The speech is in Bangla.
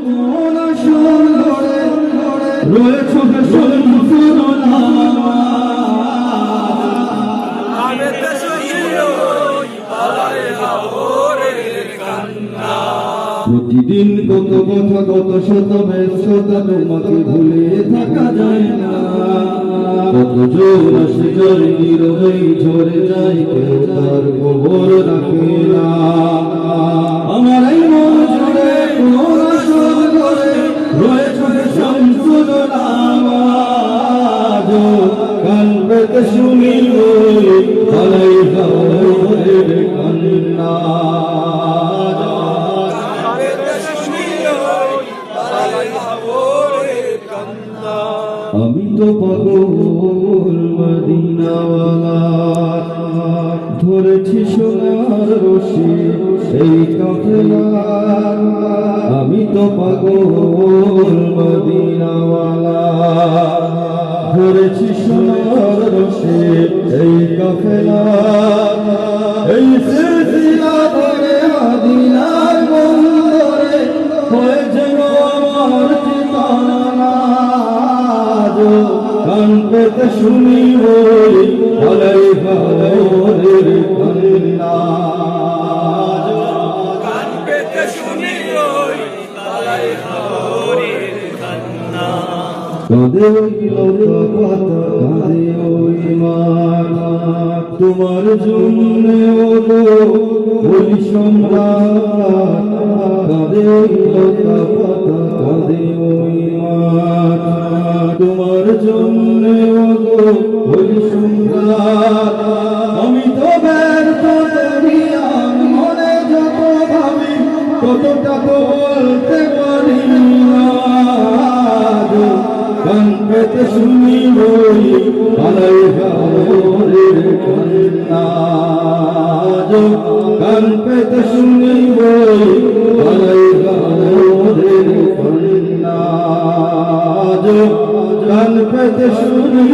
কোন আসর ঘরে রয়েছে শামসুল উলামা আবেতে শুনিও পালায় হাওরের কান্না প্রতিদিন কত কথা কত শত ব্যস্ততা তোমাকে ভুলে থাকা যায় না কত জোর আসে ঝরে নীরবেই ঝরে যায় কেউ তার খবর রাখে না আমার এই মন জুড়ে কোন আসর ঘরে রয়েছে শামসুল উলামা কান পেতে শুনি পালাই হাওরের কান্না আমি তো পাগল মদিনাওয়ালা ধরেছি সোনার রশি সেই কাফেলা আমি তো পাগল মদিনাওয়ালা ধরেছি সোনার রশি সেই কাফেলা এই সিলসিলা ধরে মদিনার বন্দরে হয়ে যেন আমার ঠিকানা কান পেতে শুনি ওই পালাই হাওরের কান্না কান পেতে শুনি ওই পালাই হাওরের কান্না কাঁদে ওই লতা পাতা কাঁদে ওই মাঠ তোমার জন্য ওই সম্রাট কাঁদে ওই লতা পাতা কাঁদে ওই মাঠ তোমার জন্য ওই সম্রাট আমি তো ব্যর্থ দুনিয়ার মনে যত ভাবি ততটা তো বলতে পারি না কান পেতে শুনি ওই পালাই হাওরের কান্না কান পেতে শুনি ওই পালাই হাওরের কান্না কান পেতে শুনি